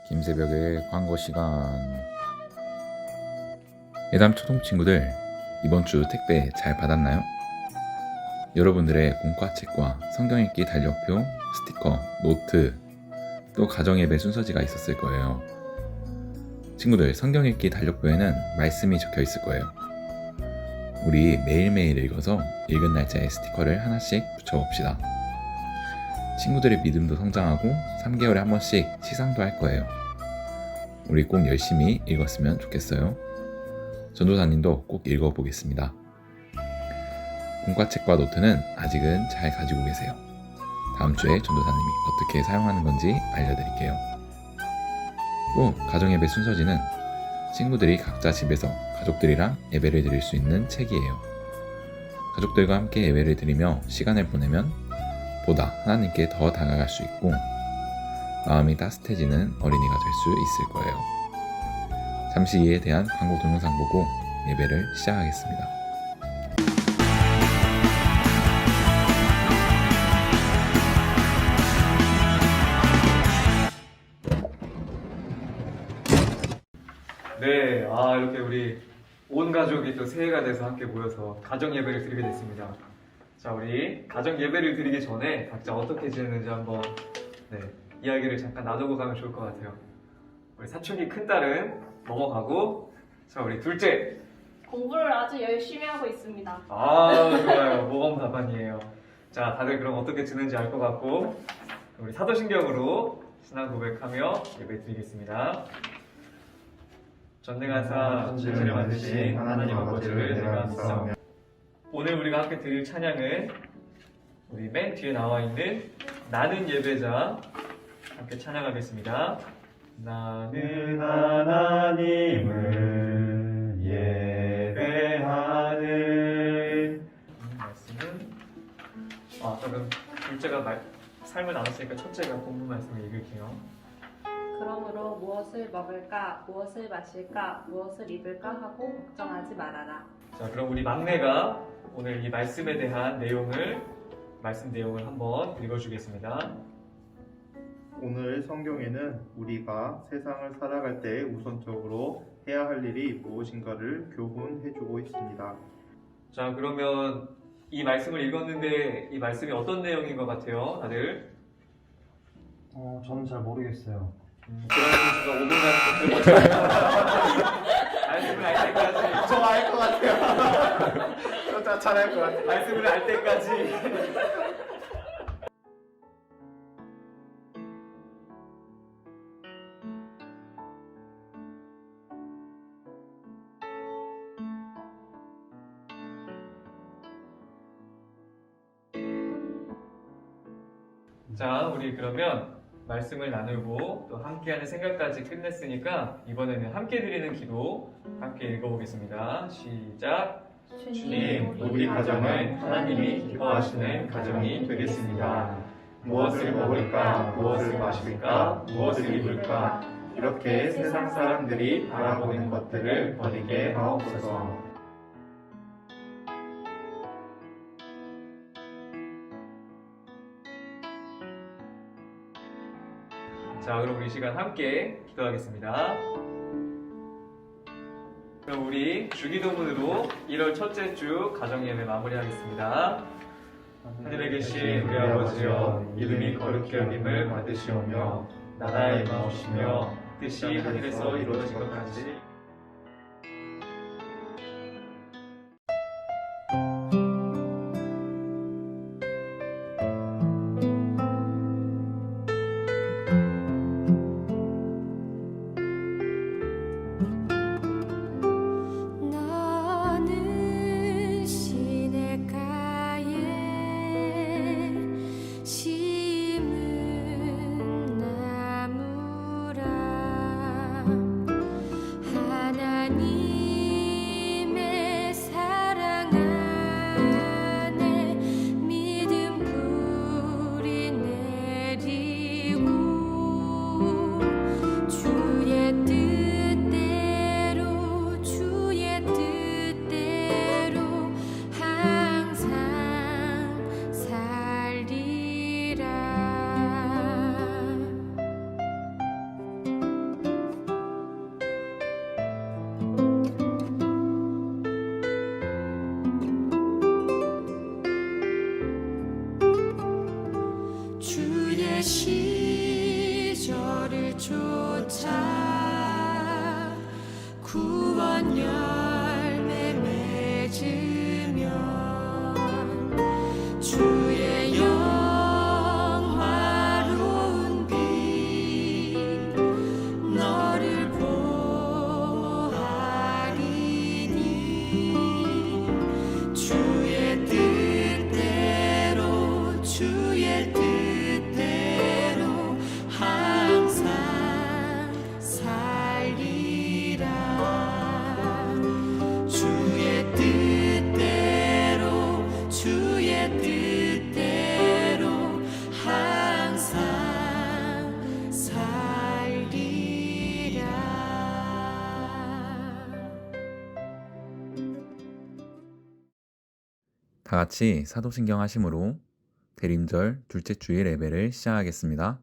김새벽의 광고 시간. 예담 초등 친구들, 이번 주 택배 잘 받았나요? 여러분들의 공과책과 성경 읽기 달력표, 스티커, 노트, 또 가정예배 순서지가 있었을 거예요. 친구들, 성경 읽기 달력표에는 말씀이 적혀 있을 거예요. 우리 매일매일 읽어서 읽은 날짜에 스티커를 하나씩 붙여봅시다. 친구들의 믿음도 성장하고 3개월에 한 번씩 시상도 할 거예요. 우리 꼭 열심히 읽었으면 좋겠어요. 전도사님도 꼭 읽어보겠습니다. 공과책과 노트는 아직은 잘 가지고 계세요. 다음 주에 전도사님이 어떻게 사용하는 건지 알려드릴게요. 또 가정예배 순서지는 친구들이 각자 집에서 가족들이랑 예배를 드릴 수 있는 책이에요. 가족들과 함께 예배를 드리며 시간을 보내면 보다 하나님께 더 다가갈 수 있고 마음이 따뜻해지는 어린이가 될 수 있을 거예요. 잠시 이에 대한 광고 동영상 보고 예배를 시작하겠습니다. 네, 이렇게 우리 온 가족이 또 새해가 돼서 함께 모여서 가정 예배를 드리게 됐습니다. 자, 우리 가정 예배를 드리기 전에 각자 어떻게 지냈는지 한번 이야기를 잠깐 나누고 가면 좋을 것 같아요. 우리 사춘기 큰 딸은 넘어가고, 자, 우리 둘째. 공부를 아주 열심히 하고 있습니다. 좋아요. 모범답안이에요. 자, 다들 그럼 어떻게 지는지 알 것 같고, 우리 사도신경으로 신앙 고백하며 예배 드리겠습니다. 전능하사 천지를 만드신 하나님 아버지를 내가 믿사오며. 오늘 우리가 함께 드릴 찬양은 우리 맨 뒤에 나와 있는 나는 예배자 함께 찬양하겠습니다. 나는 하나님을 예배하는 말씀은 그럼 둘째가 삶을 나눴으니까 첫째가 본문 말씀을 읽을게요. 그러므로 무엇을 먹을까, 무엇을 마실까, 무엇을 입을까 하고 걱정하지 말아라. 자, 그럼 우리 막내가 오늘 이 말씀에 대한 말씀 내용을 한번 읽어주겠습니다. 오늘 성경에는 우리가 세상을 살아갈 때 우선적으로 해야 할 일이 무엇인가를 교훈해주고 있습니다. 자, 그러면 이 말씀을 읽었는데 이 말씀이 어떤 내용인 것 같아요, 다들? 저는 잘 모르겠어요. 그러면 제가 5분간 말씀을 알 때까지 저 알 것 같아요. 저 잘 알 것 같아요. 말씀을 알 때까지 자, 우리 그러면 말씀을 나누고 또 함께하는 생각까지 끝냈으니까 이번에는 함께 드리는 기도 함께 읽어보겠습니다. 시작. 주님, 우리 가정은 하나님이 기뻐하시는 가정이 되겠습니다. 무엇을 먹을까, 무엇을 마실까, 무엇을 입을까, 이렇게 세상 사람들이 바라보는 것들을 버리게 하옵소서. 자, 그럼 우리 이 시간 함께 기도하겠습니다. 그럼 우리 주기도문으로 1월 첫째 주 가정예배 마무리하겠습니다. 하늘에 계신 우리 아버지여, 이름이 거룩히 여김을 받으시오며 나라가 임하오시며 뜻이 하늘에서 이루어진 것 같이 너는 시냇가에 심은 나무라 쫓아 구원 열매 맺으면 주의 영화로운 빛 너를 보아리니 주의 뜻대로 주의 뜻대로 항상 살리라 주의 뜻대로 주의 뜻대로 항상 살리라. 다 같이 사도신경 하심으로 대림절 둘째 주일 예배를 시작하겠습니다.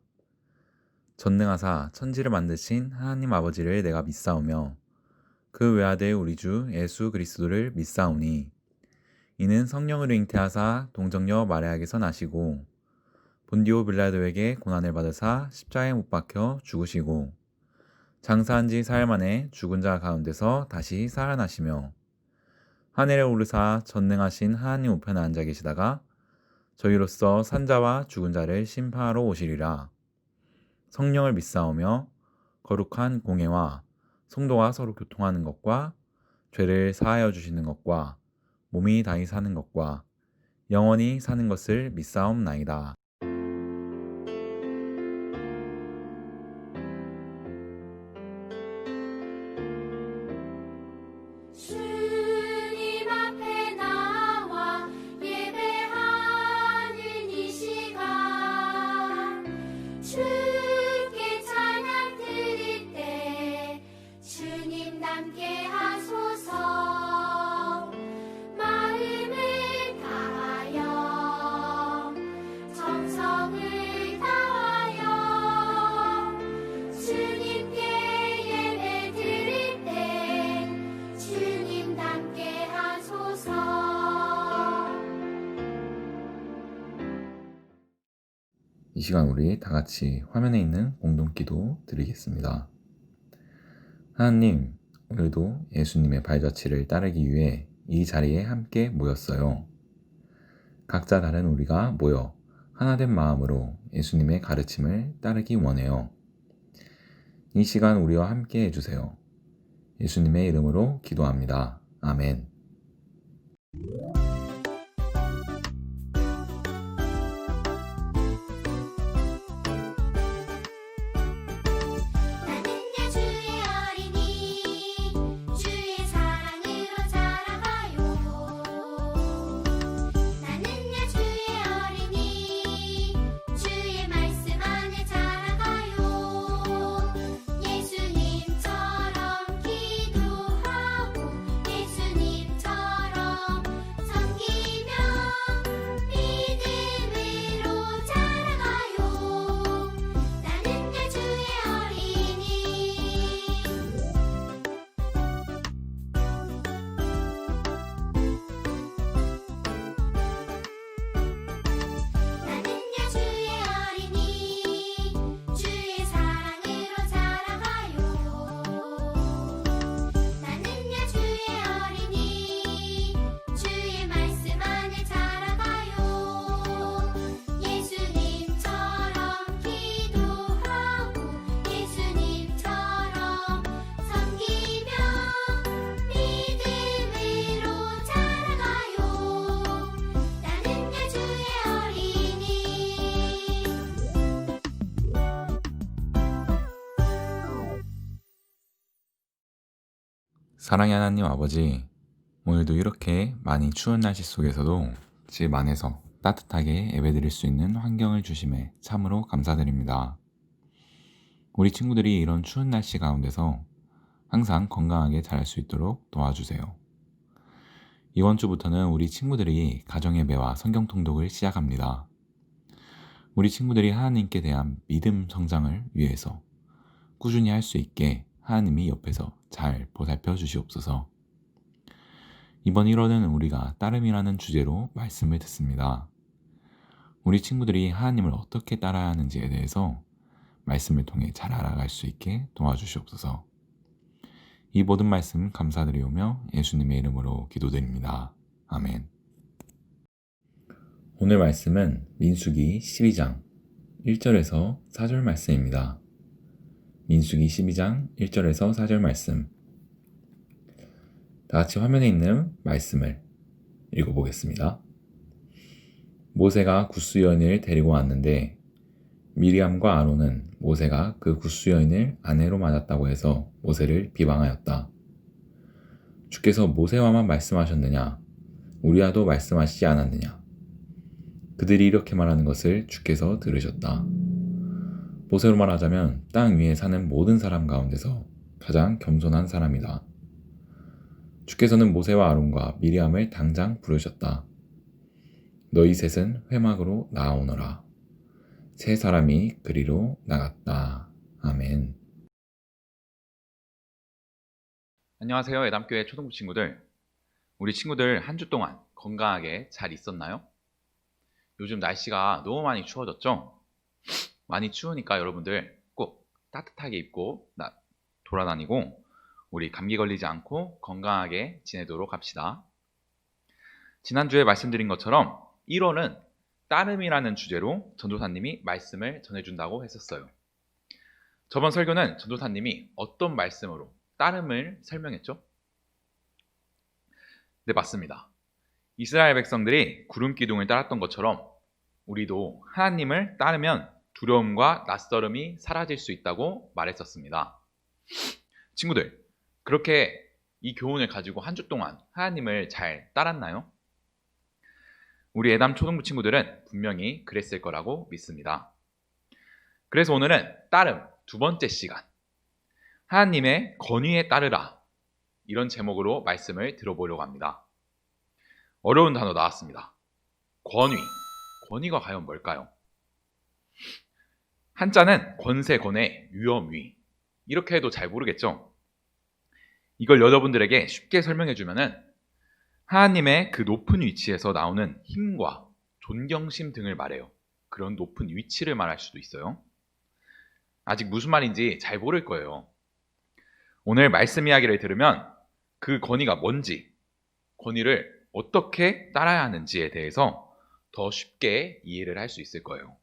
전능하사 천지를 만드신 하나님 아버지를 내가 믿사오며 그 외아들 우리 주 예수 그리스도를 믿사오니 이는 성령으로 잉태하사 동정녀 마리아에게서 나시고 본디오 빌라도에게 고난을 받으사 십자가에 못 박혀 죽으시고 장사한 지 사흘 만에 죽은 자 가운데서 다시 살아나시며 하늘에 오르사 전능하신 하나님 우편에 앉아 계시다가 저희로서 산자와 죽은 자를 심판하러 오시리라. 성령을 믿사오며 거룩한 공예와 성도가 서로 교통하는 것과 죄를 사하여 주시는 것과 몸이 다히 사는 것과 영원히 사는 것을 믿사옵나이다. 주님 앞에 나와 예배하는 이 시간 주께 찬양 드릴 때 주님 함께 하소서 마음을 다하여 정성을 다하여 주님께 예배 드릴 때 주님 함께 하소서. 이 시간 우리 다 같이 화면에 있는 공동기도 드리겠습니다. 하나님, 오늘도 예수님의 발자취를 따르기 위해 이 자리에 함께 모였어요. 각자 다른 우리가 모여 하나된 마음으로 예수님의 가르침을 따르기 원해요. 이 시간 우리와 함께 해주세요. 예수님의 이름으로 기도합니다. 아멘. 나는야 주의 어린이 주의 사랑으로 자라가요. 나는야 주의 어린이 주의 말씀 안에 자라가요. 예수님처럼 기도하고 예수님처럼 섬기며 믿음으로 자라가요. 나는야 주의 어린이. 나는야 주의 어린이 주의 사랑으로 자라가요. 나는야 주의 어린이 주의 말씀 안에 자라가요. 예수님처럼 기도하고 예수님처럼 섬기며 믿음으로 자라가요. 나는야 주의 어린이. 사랑의 하나님 아버지, 오늘도 이렇게 많이 추운 날씨 속에서도 집 안에서 따뜻하게 예배드릴 수 있는 환경을 주심에 참으로 감사드립니다. 우리 친구들이 이런 추운 날씨 가운데서 항상 건강하게 자랄 수 있도록 도와주세요. 이번 주부터는 우리 친구들이 가정예배와 성경 통독을 시작합니다. 우리 친구들이 하나님께 대한 믿음 성장을 위해서 꾸준히 할 수 있게 하나님이 옆에서 잘 보살펴 주시옵소서. 이번 1월은 우리가 따름이라는 주제로 말씀을 듣습니다. 우리 친구들이 하나님을 어떻게 따라야 하는지에 대해서 말씀을 통해 잘 알아갈 수 있게 도와주시옵소서. 이 모든 말씀 감사드리오며 예수님의 이름으로 기도드립니다. 아멘. 오늘 말씀은 민수기 12장 1절에서 4절 말씀입니다. 민수기 12장 1절에서 4절 말씀. 다 같이 화면에 있는 말씀을 읽어보겠습니다. 모세가 굿스 여인을 데리고 왔는데 미리암과 아론은 모세가 그 굿스 여인을 아내로 맞았다고 해서 모세를 비방하였다. 주께서 모세와만 말씀하셨느냐? 우리와도 말씀하시지 않았느냐? 그들이 이렇게 말하는 것을 주께서 들으셨다. 모세로 말하자면 땅 위에 사는 모든 사람 가운데서 가장 겸손한 사람이다. 주께서는 모세와 아론과 미리암을 당장 부르셨다. 너희 셋은 회막으로 나아오너라. 세 사람이 그리로 나갔다. 아멘. 안녕하세요. 예담교회 초등부 친구들. 우리 친구들 한 주 동안 건강하게 잘 있었나요? 요즘 날씨가 너무 많이 추워졌죠? 많이 추우니까 여러분들 꼭 따뜻하게 입고 돌아다니고 우리 감기 걸리지 않고 건강하게 지내도록 합시다. 지난주에 말씀드린 것처럼 1호는 따름이라는 주제로 전도사님이 말씀을 전해준다고 했었어요. 저번 설교는 전도사님이 어떤 말씀으로 따름을 설명했죠? 네, 맞습니다. 이스라엘 백성들이 구름 기둥을 따랐던 것처럼 우리도 하나님을 따르면 두려움과 낯설음이 사라질 수 있다고 말했었습니다. 친구들, 그렇게 이 교훈을 가지고 한 주 동안 하나님을 잘 따랐나요? 우리 예담 초등부 친구들은 분명히 그랬을 거라고 믿습니다. 그래서 오늘은 따름 두 번째 시간, 하나님의 권위에 따르라, 이런 제목으로 말씀을 들어보려고 합니다. 어려운 단어 나왔습니다. 권위. 권위가 과연 뭘까요? 한자는 권세, 권해, 위험, 위. 이렇게 해도 잘 모르겠죠? 이걸 여러분들에게 쉽게 설명해 주면은 하나님의 그 높은 위치에서 나오는 힘과 존경심 등을 말해요. 그런 높은 위치를 말할 수도 있어요. 아직 무슨 말인지 잘 모를 거예요. 오늘 말씀 이야기를 들으면 그 권위가 뭔지, 권위를 어떻게 따라야 하는지에 대해서 더 쉽게 이해를 할 수 있을 거예요.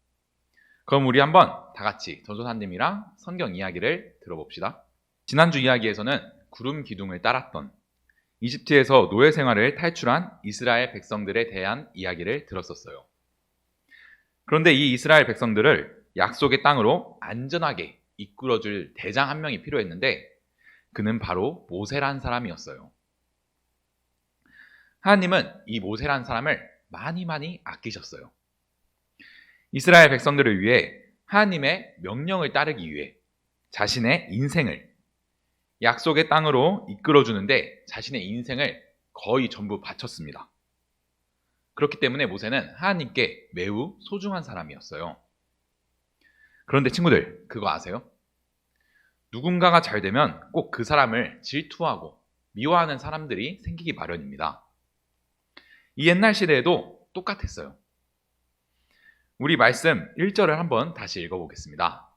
그럼 우리 한번 다 같이 전도사님이랑 성경 이야기를 들어봅시다. 지난주 이야기에서는 구름 기둥을 따랐던 이집트에서 노예 생활을 탈출한 이스라엘 백성들에 대한 이야기를 들었었어요. 그런데 이 이스라엘 백성들을 약속의 땅으로 안전하게 이끌어줄 대장 한 명이 필요했는데 그는 바로 모세란 사람이었어요. 하나님은 이 모세란 사람을 많이 아끼셨어요. 이스라엘 백성들을 위해 하나님의 명령을 따르기 위해 자신의 인생을 약속의 땅으로 이끌어주는데 자신의 인생을 거의 전부 바쳤습니다. 그렇기 때문에 모세는 하나님께 매우 소중한 사람이었어요. 그런데 친구들, 그거 아세요? 누군가가 잘 되면 꼭 그 사람을 질투하고 미워하는 사람들이 생기기 마련입니다. 이 옛날 시대에도 똑같았어요. 우리 말씀 1절을 한번 다시 읽어보겠습니다.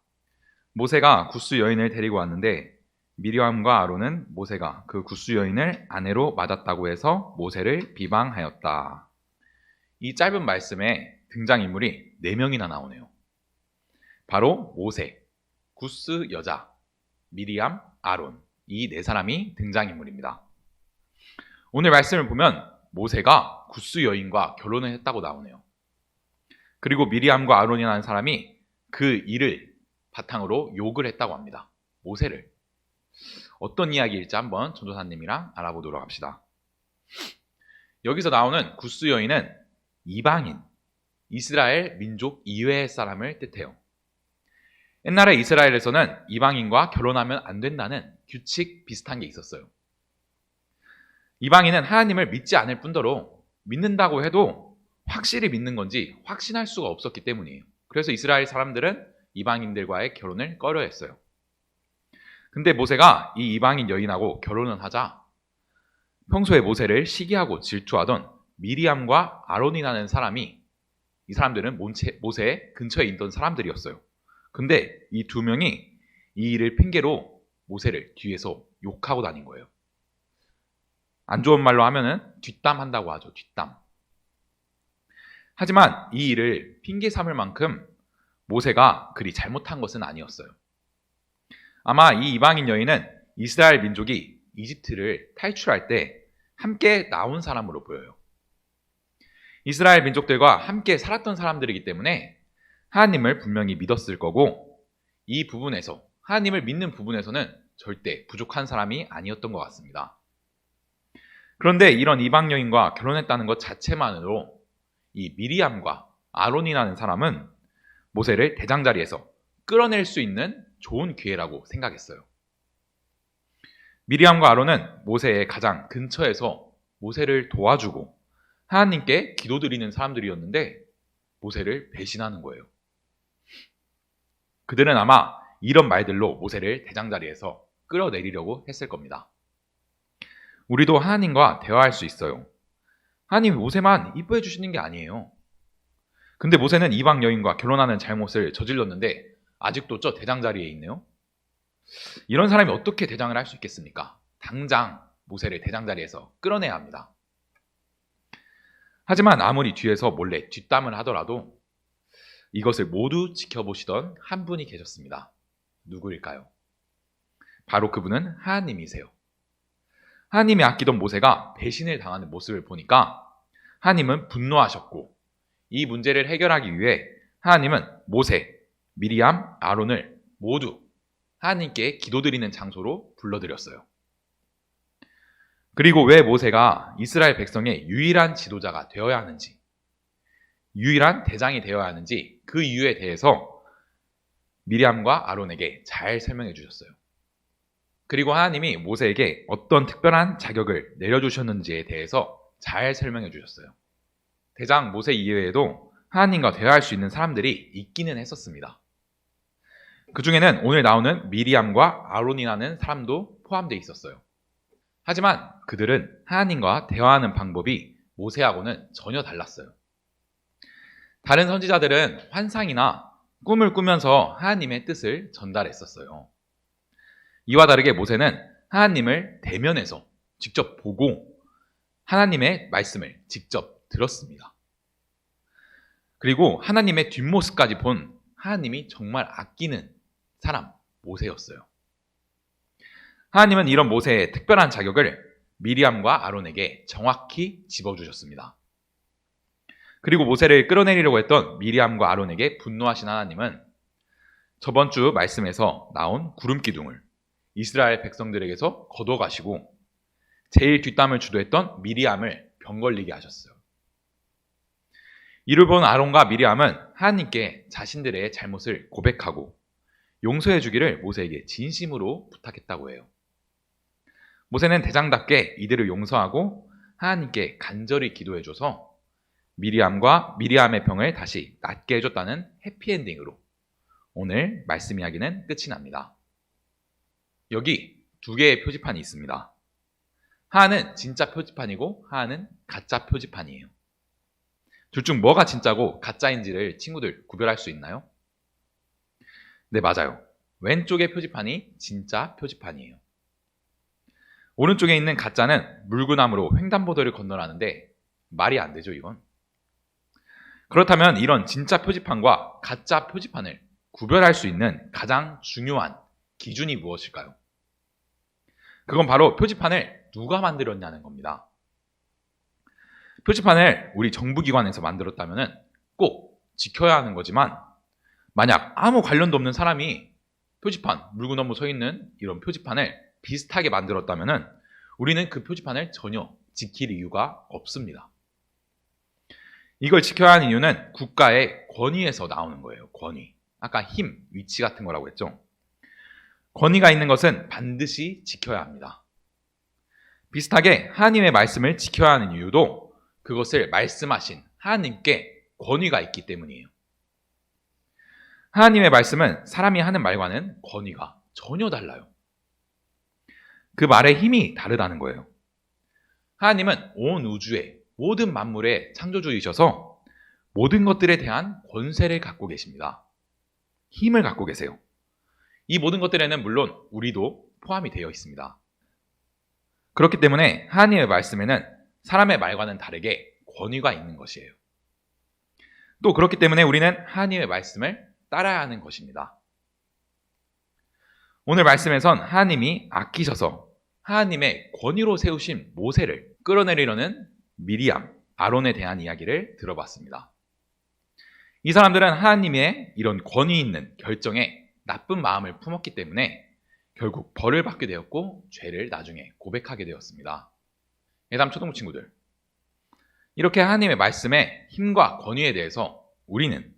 모세가 굿스 여인을 데리고 왔는데 미리암과 아론은 모세가 그 굿스 여인을 아내로 맞았다고 해서 모세를 비방하였다. 이 짧은 말씀에 등장인물이 4명이나 나오네요. 바로 모세, 굿스 여자, 미리암, 아론, 이 4사람이 등장인물입니다. 오늘 말씀을 보면 모세가 굿스 여인과 결혼을 했다고 나오네요. 그리고 미리암과 아론이라는 사람이 그 일을 바탕으로 욕을 했다고 합니다. 모세를. 어떤 이야기일지 한번 전도사님이랑 알아보도록 합시다. 여기서 나오는 굿스 여인은 이방인, 이스라엘 민족 이외의 사람을 뜻해요. 옛날에 이스라엘에서는 이방인과 결혼하면 안 된다는 규칙 비슷한 게 있었어요. 이방인은 하나님을 믿지 않을 뿐더러 믿는다고 해도 확실히 믿는 건지 확신할 수가 없었기 때문이에요. 그래서 이스라엘 사람들은 이방인들과의 결혼을 꺼려했어요. 근데 모세가 이 이방인 여인하고 결혼을 하자 평소에 모세를 시기하고 질투하던 미리암과 아론이라는 사람이, 이 사람들은 모세 근처에 있던 사람들이었어요. 근데 이 두 명이 이 일을 핑계로 모세를 뒤에서 욕하고 다닌 거예요. 안 좋은 말로 하면은 뒷담 한다고 하죠. 뒷담. 하지만 이 일을 핑계 삼을 만큼 모세가 그리 잘못한 것은 아니었어요. 아마 이 이방인 여인은 이스라엘 민족이 이집트를 탈출할 때 함께 나온 사람으로 보여요. 이스라엘 민족들과 함께 살았던 사람들이기 때문에 하나님을 분명히 믿었을 거고, 이 부분에서 하나님을 믿는 부분에서는 절대 부족한 사람이 아니었던 것 같습니다. 그런데 이런 이방 여인과 결혼했다는 것 자체만으로 이 미리암과 아론이라는 사람은 모세를 대장자리에서 끌어낼 수 있는 좋은 기회라고 생각했어요. 미리암과 아론은 모세의 가장 근처에서 모세를 도와주고 하나님께 기도드리는 사람들이었는데 모세를 배신하는 거예요. 그들은 아마 이런 말들로 모세를 대장자리에서 끌어내리려고 했을 겁니다. 우리도 하나님과 대화할 수 있어요. 하나님이 모세만 이뻐해 주시는 게 아니에요. 근데 모세는 이방 여인과 결혼하는 잘못을 저질렀는데 아직도 저 대장자리에 있네요. 이런 사람이 어떻게 대장을 할 수 있겠습니까? 당장 모세를 대장자리에서 끌어내야 합니다. 하지만 아무리 뒤에서 몰래 뒷담을 하더라도 이것을 모두 지켜보시던 한 분이 계셨습니다. 누구일까요? 바로 그분은 하나님이세요. 하나님이 아끼던 모세가 배신을 당하는 모습을 보니까 하나님은 분노하셨고, 이 문제를 해결하기 위해 하나님은 모세, 미리암, 아론을 모두 하나님께 기도드리는 장소로 불러들였어요. 그리고 왜 모세가 이스라엘 백성의 유일한 지도자가 되어야 하는지, 유일한 대장이 되어야 하는지 그 이유에 대해서 미리암과 아론에게 잘 설명해 주셨어요. 그리고 하나님이 모세에게 어떤 특별한 자격을 내려주셨는지에 대해서 잘 설명해 주셨어요. 대장 모세 이외에도 하나님과 대화할 수 있는 사람들이 있기는 했었습니다. 그 중에는 오늘 나오는 미리암과 아론이라는 사람도 포함되어 있었어요. 하지만 그들은 하나님과 대화하는 방법이 모세하고는 전혀 달랐어요. 다른 선지자들은 환상이나 꿈을 꾸면서 하나님의 뜻을 전달했었어요. 이와 다르게 모세는 하나님을 대면해서 직접 보고 하나님의 말씀을 직접 들었습니다. 그리고 하나님의 뒷모습까지 본 하나님이 정말 아끼는 사람, 모세였어요. 하나님은 이런 모세의 특별한 자격을 미리암과 아론에게 정확히 집어주셨습니다. 그리고 모세를 끌어내리려고 했던 미리암과 아론에게 분노하신 하나님은 저번 주 말씀에서 나온 구름 기둥을 이스라엘 백성들에게서 거둬가시고 제일 뒷담을 주도했던 미리암을 병 걸리게 하셨어요. 이를 본 아론과 미리암은 하나님께 자신들의 잘못을 고백하고 용서해 주기를 모세에게 진심으로 부탁했다고 해요. 모세는 대장답게 이들을 용서하고 하나님께 간절히 기도해줘서 미리암의 병을 다시 낫게 해줬다는 해피엔딩으로 오늘 말씀 이야기는 끝이 납니다. 여기 두 개의 표지판이 있습니다. 하나는 진짜 표지판이고 하나는 가짜 표지판이에요. 둘 중 뭐가 진짜고 가짜인지를 친구들 구별할 수 있나요? 네, 맞아요. 왼쪽의 표지판이 진짜 표지판이에요. 오른쪽에 있는 가짜는 물구나무로 횡단보도를 건너라는데 말이 안 되죠, 이건. 그렇다면 이런 진짜 표지판과 가짜 표지판을 구별할 수 있는 가장 중요한 기준이 무엇일까요? 그건 바로 표지판을 누가 만들었냐는 겁니다. 표지판을 우리 정부기관에서 만들었다면 꼭 지켜야 하는 거지만 만약 아무 관련도 없는 사람이 표지판, 물구나무 서 있는 이런 표지판을 비슷하게 만들었다면 우리는 그 표지판을 전혀 지킬 이유가 없습니다. 이걸 지켜야 하는 이유는 국가의 권위에서 나오는 거예요. 권위. 아까 힘, 위치 같은 거라고 했죠. 권위가 있는 것은 반드시 지켜야 합니다. 비슷하게 하나님의 말씀을 지켜야 하는 이유도 그것을 말씀하신 하나님께 권위가 있기 때문이에요. 하나님의 말씀은 사람이 하는 말과는 권위가 전혀 달라요. 그 말의 힘이 다르다는 거예요. 하나님은 온 우주의 모든 만물의 창조주이셔서 모든 것들에 대한 권세를 갖고 계십니다. 힘을 갖고 계세요. 이 모든 것들에는 물론 우리도 포함이 되어 있습니다. 그렇기 때문에 하나님의 말씀에는 사람의 말과는 다르게 권위가 있는 것이에요. 또 그렇기 때문에 우리는 하나님의 말씀을 따라야 하는 것입니다. 오늘 말씀에선 하나님이 아끼셔서 하나님의 권위로 세우신 모세를 끌어내리려는 미리암, 아론에 대한 이야기를 들어봤습니다. 이 사람들은 하나님의 이런 권위 있는 결정에 나쁜 마음을 품었기 때문에 결국 벌을 받게 되었고 죄를 나중에 고백하게 되었습니다. 예담 초등 친구들, 이렇게 하나님의 말씀의 힘과 권위에 대해서 우리는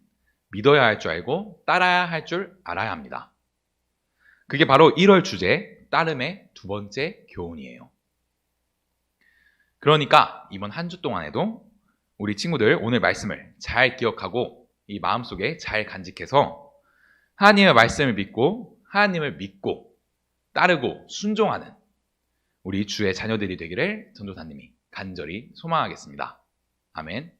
믿어야 할 줄 알고 따라야 할 줄 알아야 합니다. 그게 바로 1월 주제 따름의 두 번째 교훈이에요. 그러니까 이번 한 주 동안에도 우리 친구들 오늘 말씀을 잘 기억하고 이 마음속에 잘 간직해서 하나님의 말씀을 믿고 하나님을 믿고 따르고 순종하는 우리 주의 자녀들이 되기를 전도사님이 간절히 소망하겠습니다. 아멘.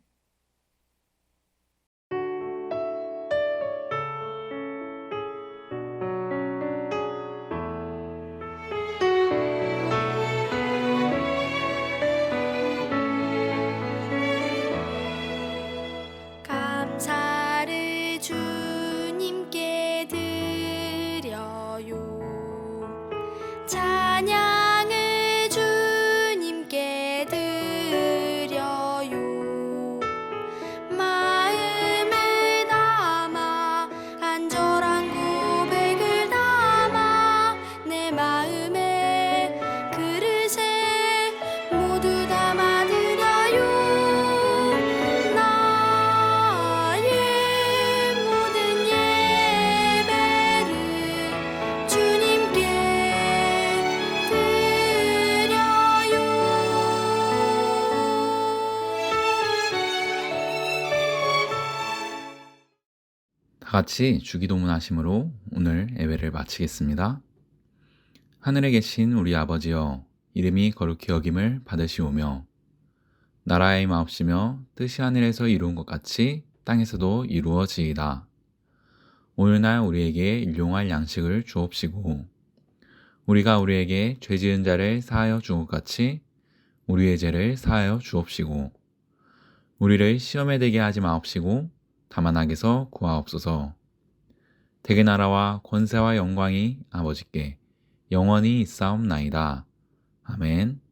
감사를 주님께 드려요. 찬양을 주님께 드려요. 마음을 담아 간절한 고백을 담아 내 마음에 그릇에 모두 담아드려요. 나의 모든 예배를 주님께 다 같이 주기도문 하심으로 오늘 예배를 마치겠습니다. 하늘에 계신 우리 아버지여, 이름이 거룩히 여김을 받으시오며 나라의 마옵시며 뜻이 하늘에서 이루은 것 같이 땅에서도 이루어지이다. 오늘날 우리에게 일용할 양식을 주옵시고 우리가 우리에게 죄 지은 자를 사하여 준 것 같이 우리의 죄를 사하여 주옵시고 우리를 시험에 들게 하지 마옵시고 다만 악에서 구하옵소서. 대개 나라와 권세와 영광이 아버지께 영원히 있사옵나이다. 아멘.